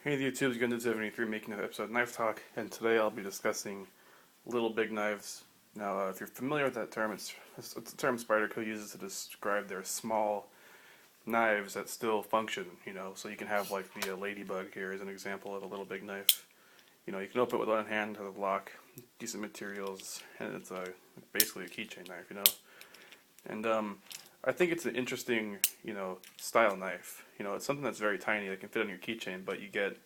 Hey the YouTube's Gundead73 making another episode of Knife Talk, and today I'll be discussing little big knives. Now, if you're familiar with that term, it's a term Spyderco uses to describe their small knives that still function, so you can have like the Ladybug here as an example of a little big knife. You can open it with one hand, has a lock, decent materials, and it's basically a keychain knife, And I think it's an interesting, style knife. It's something that's very tiny that can fit on your keychain, but you get,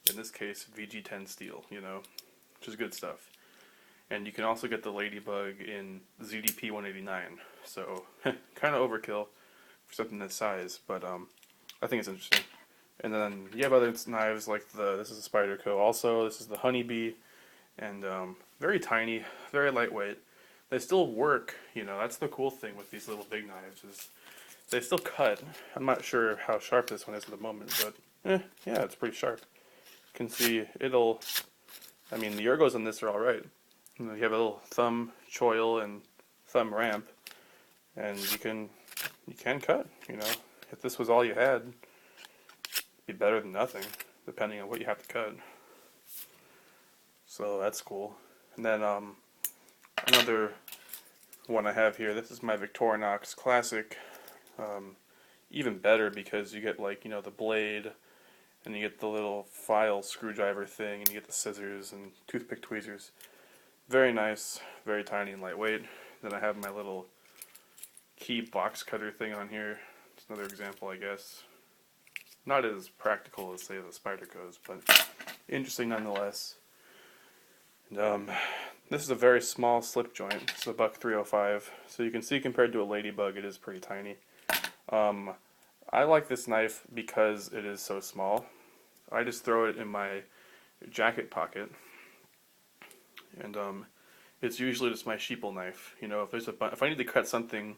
in this case, VG10 steel, which is good stuff. And you can also get the Ladybug in ZDP 189, so kind of overkill for something this size, but I think it's interesting. And then you have other knives like this is a Spyderco also, this is the Honeybee, and very tiny, very lightweight. They still work, that's the cool thing with these little big knives is they still cut. I'm not sure how sharp this one is at the moment, but yeah, it's pretty sharp. You can see the ergos on this are alright. You have a little thumb choil and thumb ramp, and you can cut, If this was all you had, it'd be better than nothing, depending on what you have to cut. So that's cool. And then another one I have here, this is my Victorinox Classic. Even better because you get the blade, and you get the little file screwdriver thing, and you get the scissors and toothpick tweezers. Very nice, very tiny and lightweight. Then I have my little key box cutter thing on here. It's another example, I guess. Not as practical as, say, the Spyderco's, but interesting nonetheless. And this is a very small slip joint. It's a buck 305. So you can see compared to a Ladybug, it is pretty tiny. I like this knife because it is so small. I just throw it in my jacket pocket, and it's usually just my sheeple knife. If I need to cut something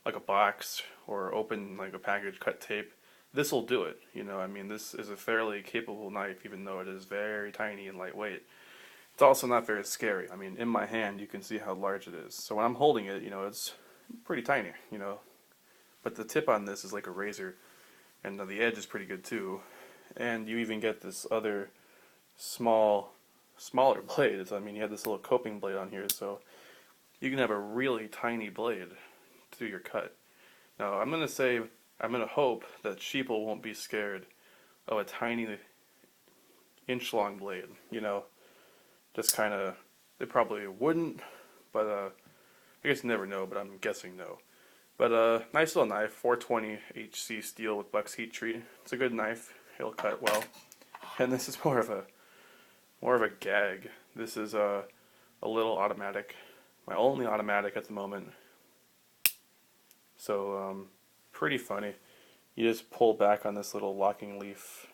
like a box or open like a package, cut tape, this will do it. This is a fairly capable knife, even though it is very tiny and lightweight. It's also not very scary. In my hand, you can see how large it is. So when I'm holding it, it's pretty tiny, But the tip on this is like a razor, and the edge is pretty good too. And you even get this other smaller blade. You have this little coping blade on here, so you can have a really tiny blade to do your cut. Now, I'm going to hope that sheeple won't be scared of a tiny inch-long blade, Just kind of, they probably wouldn't, but I guess you never know, but I'm guessing no. But nice little knife, 420 HC steel with Buck's heat treat. It's a good knife. It'll cut well. And this is more of a gag. This is a little automatic, my only automatic at the moment. So pretty funny. You just pull back on this little locking leaf,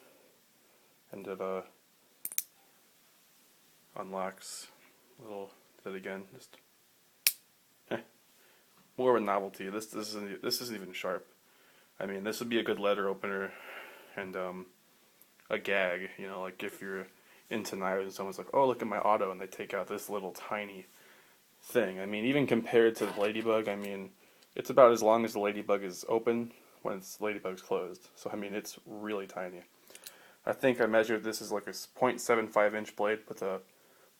and it unlocks. Do that again. Just more of a novelty. This isn't even sharp. This would be a good letter opener and a gag. Like if you're into knives and someone's like, "Oh, look at my auto," and they take out this little tiny thing. Even compared to the Ladybug, it's about as long as the Ladybug is open when the Ladybug's closed. So it's really tiny. I think I measured this as like a 0.75 inch blade with a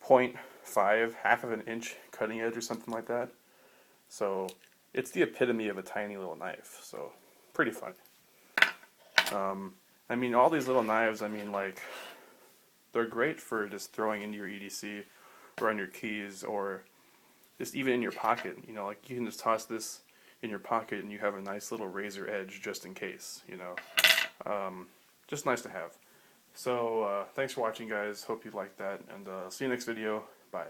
0.5, half of an inch cutting edge or something like that. So it's the epitome of a tiny little knife. So pretty funny. All these little knives, they're great for just throwing into your EDC or on your keys or just even in your pocket. You can just toss this in your pocket and you have a nice little razor edge just in case, Just nice to have. So, thanks for watching, guys. Hope you liked that, and see you next video. Bye.